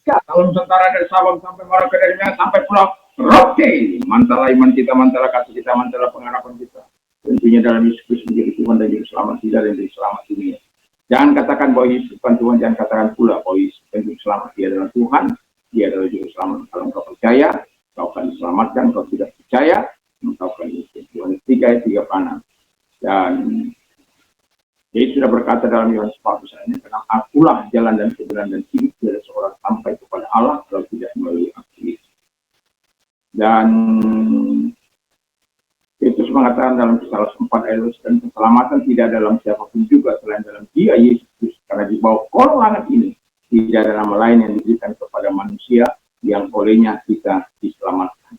kalau Nusantara dari Sabang sampai Merauke, dari Medan sampai Pulau Rote, mantara iman kita, mantara kasih kita, mantara pengharapan kita. Tentunya dalam Yesus Kristus menjadi Tuhan dan Juru Selamat kita dan Juru Selamat dunia. Jangan katakan bahwa Yesus bukan Tuhan, jangan katakan pula bahwa Yesus bukan Juru Selamat. Dia adalah Tuhan, dia adalah Juru Selamat. Kalau kau percaya, kau akan diselamatkan. Kalau tidak percaya, engkau akan dihukum. Yohanes 3 ayat 36. Dan Yesus sudah berkata dalam Yohanes 14 ayat, karena akulah jalan dan kebenaran dan hidup, tidak ada seorang sampai kepada Allah kalau tidak melalui aku. Dan Yesus mengatakan dalam Kisah 4 ayat, dan keselamatan tidak dalam siapapun juga selain dalam Dia Yesus, karena di bawah kolong langit ini tidak ada nama lain yang diberikan kepada manusia yang olehnya kita diselamatkan.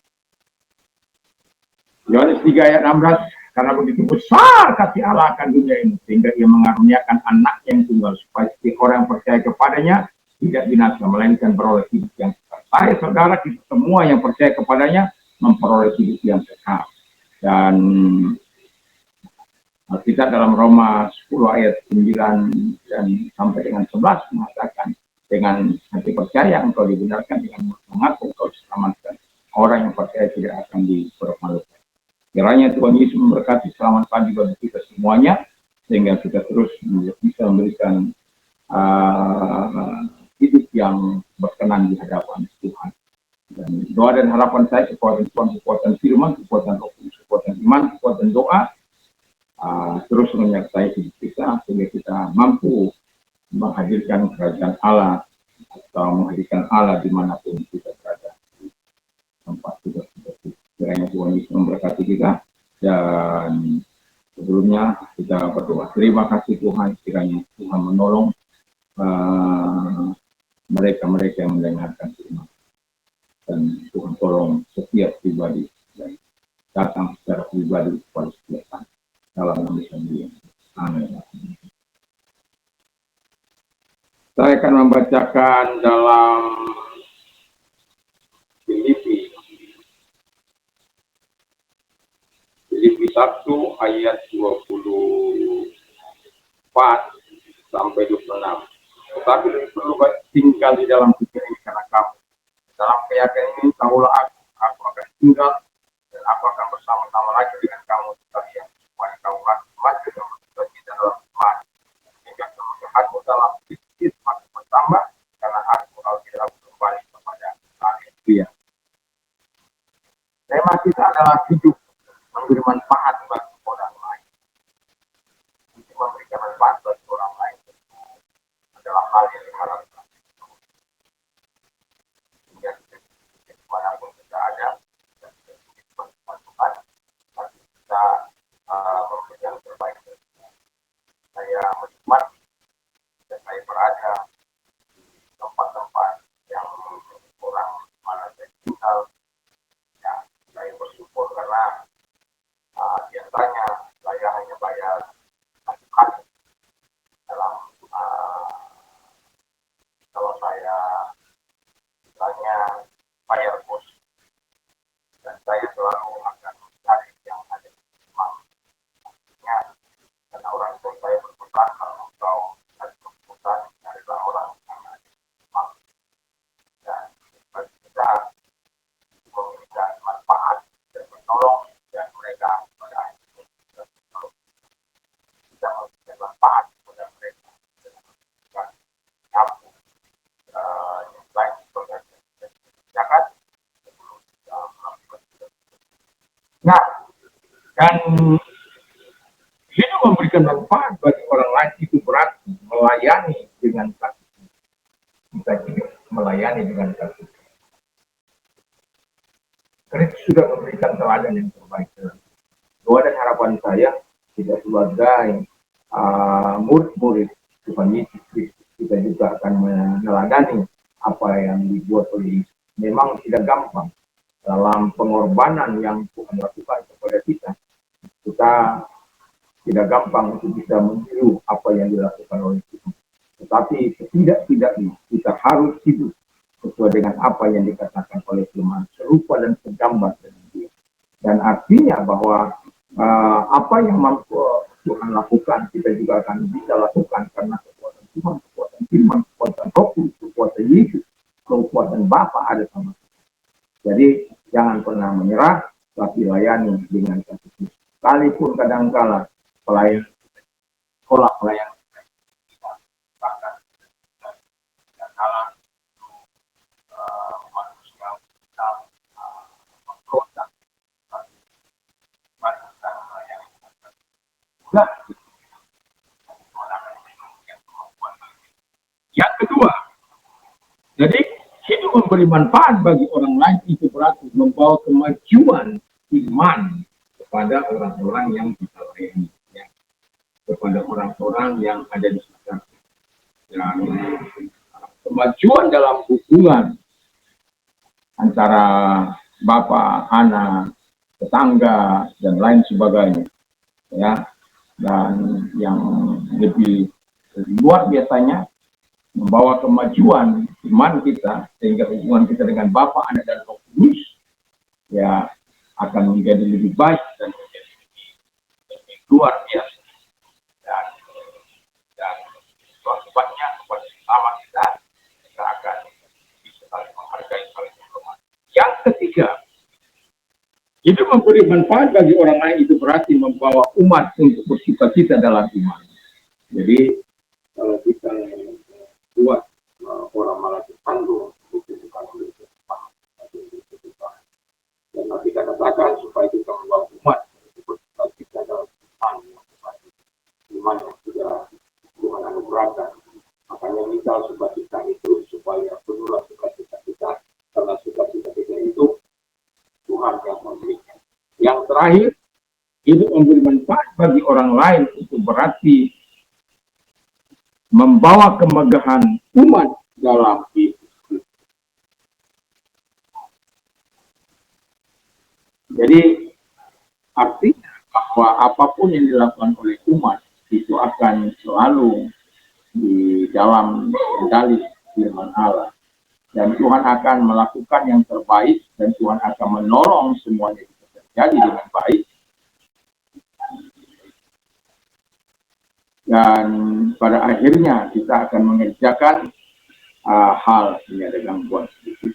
Yohanes 3 ayat 16, karena begitu besar kasih Allah akan dunia ini, sehingga Ia mengaruniakan anak yang tunggal, supaya setiap orang yang percaya kepadanya tidak binasa, melainkan beroleh hidup yang kekal. Saya, saudara, kita semua yang percaya kepadanya memperoleh hidup yang kekal. Dan kita dalam Roma 10 ayat 9 dan sampai dengan 11 mengatakan, dengan hati percaya engkau dibenarkan, dengan mengaku engkau diselamatkan. Orang yang percaya tidak akan dipermalukan. Kiranya Tuhan Yesus memberkati, selamat pagi bagi kita semuanya, sehingga kita terus bisa memberikan hidup yang berkenan di hadapan Tuhan. Dan doa dan harapan saya, kekuatan Tuhan, kekuatan firman, kekuatan roh kudus, kekuatan iman, kekuatan doa, terus menyertai hidup kita, sehingga kita mampu menghadirkan kerajaan Allah, atau menghadirkan Allah dimanapun kita berada, di tempat kita. Kiranya Tuhan Yesus memberkati kita. Dan sebelumnya kita berdoa. Terima kasih Tuhan, kiranya Tuhan menolong mereka-mereka yang mendengarkan firman. Dan Tuhan tolong setiap pribadi dan datang secara pribadi kepada setiap orang dalam nama sendiri. Amin. Saya akan membacakan dalam Filipi 1 ayat 24 sampai 26. Tetapi lebih perlu tinggal di dalam pikiran ini karena kamu. Dalam keyakinan ini tahulah aku akan tinggal dan aku akan bersama-sama lagi dengan kamu sekalian, supaya kamu maju dan bersujud dalam iman, sehingga kemuliaanmu dalam Kristus makin bertambah, karena aku tidak kembali kepada Dia. Tema kita adalah hidup memberi manfaat bagi orang lain. Untuk memberikan manfaat bagi orang lain adalah hal yang diharapkan. Dimanapun kita ada, dan kita Tuhan, tapi kita memberi yang terbaik. Saya menikmati dan saya berada di tempat-tempat yang orang mana saya tinggal. Ya, saya bersyukur karena biasanya saya hanya bayar satu kali dalam kalau saya misalnya bayar kos, dan saya selalu akan mencari yang ada di rumah. Artinya, karena orang tua saya berpesan, kalau engkau ada keputusan, carilah orang yang ada di rumah. Dan bagi kita memberikan manfaat dan menolong dan mereka pada akhirnya kita memberikan manfaat kepada mereka dengan memberikan nyapu yang lain sebagainya zakat sebelum kita melakukan itu. Nah, dan hidup memberikan manfaat bagi orang lain itu berarti melayani dengan kasih. Kita hidup melayani dengan kasih. Kristus sudah memberikan teladan yang terbaik. Doa dan harapan saya, kita sebagai murid-murid Tuhan Yesus Kristus, kita juga akan meneladani apa yang dibuat oleh Yesus. Memang tidak gampang dalam pengorbanan yang Tuhan lakukan kepada kita. Kita tidak gampang untuk bisa meniru apa yang dilakukan oleh Tuhan. Tetapi setidak-tidaknya kita harus hidup sesuai dengan apa yang dikatakan oleh firman, serupa dan segambar dengan Dia. Dan artinya bahwa apa yang mampu Tuhan lakukan, kita juga akan bisa lakukan karena kekuatan Tuhan, kekuatan firman, kekuatan roh, kekuatan Yesus kekuatan Bapa ada sama kita. Jadi jangan pernah menyerah, tapi layani dengan kasih. Sekalipun kadangkala pelayan sekolah pelayan kita bahkan kadangkala manusia kita memberontak bahkan melayani. Nah, yang kedua, jadi hidup memberi manfaat bagi orang lain itu berarti membawa kemajuan iman kepada orang-orang yang kita layani, ya, kepada orang-orang yang ada di sekitar. Dan kemajuan dalam hubungan antara bapak, anak, tetangga, dan lain sebagainya, ya. Dan yang lebih luar biasanya membawa kemajuan iman kita sehingga hubungan kita dengan Bapa, Anak, dan Roh Kudus ya akan menjadi lebih baik dan menjadi lebih luar biasa. Dan akibatnya kepada sesama kita akan bisa saling menghargai, saling menghormati. Yang ketiga, hidup memberi manfaat bagi orang lain itu berarti membawa umat untuk bersukacita dalam iman. Jadi kalau kita buat orang malah terpandu bukan oleh Tuhan, dan nanti kita katakan supaya kita membawa umat untuk bersukacita dalam iman yang sudah Tuhan anugerahkan. Makanya minta sukacita itu supaya penuhlah sukacita kita, karena sukacita kita itu Tuhan yang memberikan. Yang terakhir, hidup memberi manfaat bagi orang lain itu berarti membawa kemegahan umat dalam hidup. Jadi artinya bahwa apapun yang dilakukan oleh umat itu akan selalu di dalam kendali firman Allah. Dan Tuhan akan melakukan yang terbaik dan Tuhan akan menolong semuanya itu terjadi dengan baik. Dan pada akhirnya kita akan mengerjakan hal ini ada gangguan sedikit.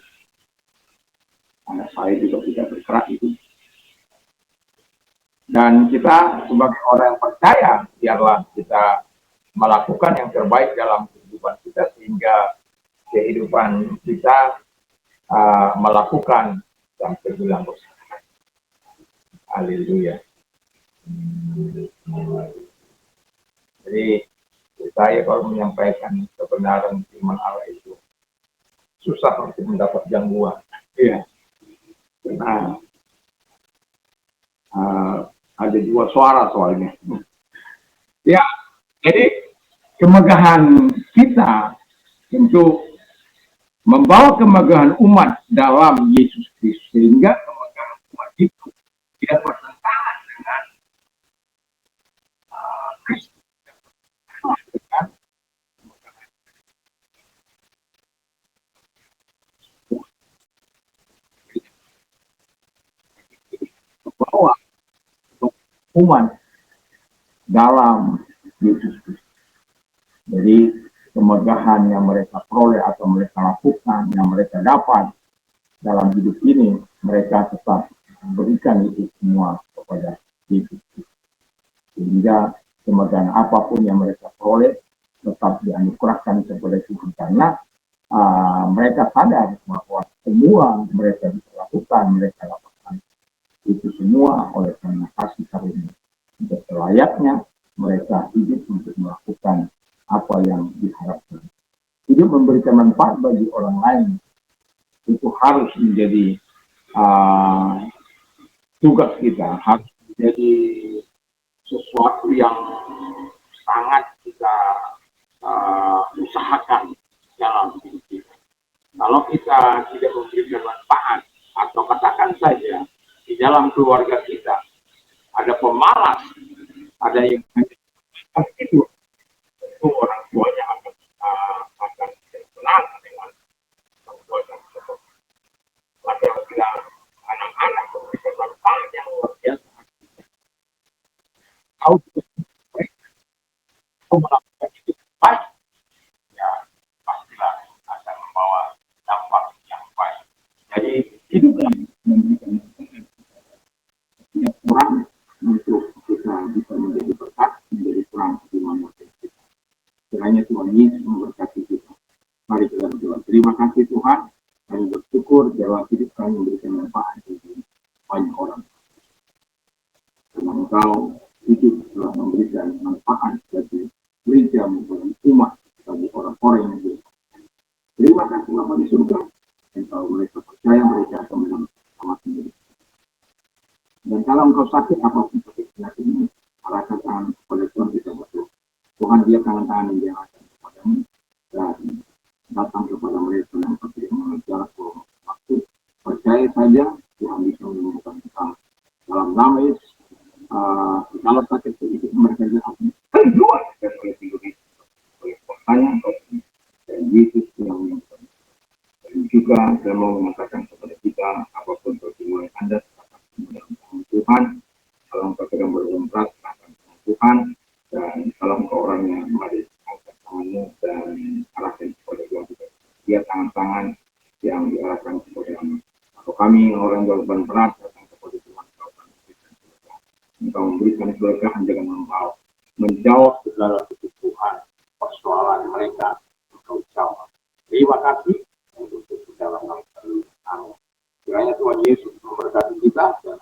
Anak saya juga tidak bergerak itu. Dan kita sebagai orang yang percaya, biarlah kita melakukan yang terbaik dalam kehidupan kita sehingga kehidupan kita melakukan yang terbilang bersama. Haleluya. Jadi saya kalau menyampaikan kebenaran firman Allah itu susah untuk mendapat gangguan. Iya. Karena ada dua suara soalnya. Ya, jadi kemegahan kita untuk membawa kemegahan umat dalam Yesus Kristus sehingga kemegahan umat itu tidak bertentangan dengan Kristus. Bahwa umat dalam Yesus Kristus. Jadi kemegahan yang mereka peroleh atau mereka lakukan, yang mereka dapat dalam hidup ini, mereka tetap berikan itu semua kepada Yesus Kristus. Sehingga kemegahan apapun yang mereka peroleh tetap dianugerahkan kepada Tuhan karena mereka sadar bahwa semua mereka bisa lakukan, mereka lakukan itu semua oleh karena kasih karunia. Untuk selayaknya mereka hidup untuk melakukan apa yang diharapkan. Hidup memberikan manfaat bagi orang lain itu harus menjadi tugas kita, harus menjadi sesuatu yang sangat kita usahakan dalam hidup kita. Kalau kita tidak memberikan manfaat, atau katakan saja di dalam keluarga kita ada pemalas, ada yang itu orang tuanya akan senang dengan perbuatan tersebut. Apabila anak-anak memberikan manfaat yang luar biasa, melakukan itu baik, ya pastilah akan membawa dampak Mari kita berdoa. Terima kasih Tuhan. Kami bersyukur bahwa hidup kami memberikan manfaat bagi banyak orang. Karena Engkau hidup telah memberikan manfaat bagi gereja maupun umat bagi orang-orang yang hidup. Terima kasih Bapa di surga. Engkau mereka percaya mereka akan menang sama sendiri. Dan kalau engkau sakit apapun sakit penyakit ini, arahkan tangan kepada Tuhan kita berdoa. Tuhan dia tangan-tangan yang dia akan kepadamu dan datang kepada mereka yang seperti mengejar waktu. Percaya saja Tuhan bisa menemukan kita. Dalam nama Yesus, kalau sakit sedikit mereka akan keluar dari tidur itu. Oleh pertanyaan dan Yesus yang menyembuhkan. Dan juga saya mau mengatakan kepada kita apapun pergumulan Anda dalam tangan Tuhan. Kalau engkau sedang berumrah, serahkan tangan Tuhan. Dan kalau engkau orangnya, mari angkat tanganmu dan arahkan kepada Tuhan kita. Dia tangan-tangan yang diarahkan kepada kami. Atau kami orang jawaban berat datang kepada Tuhan. Engkau memberikan keberkahan dengan membawa menjawab segala kebutuhan persoalan mereka. Engkau jawab. Terima kasih untuk segala hal. Amin. Kiranya Tuhan Yesus memberkati kita dan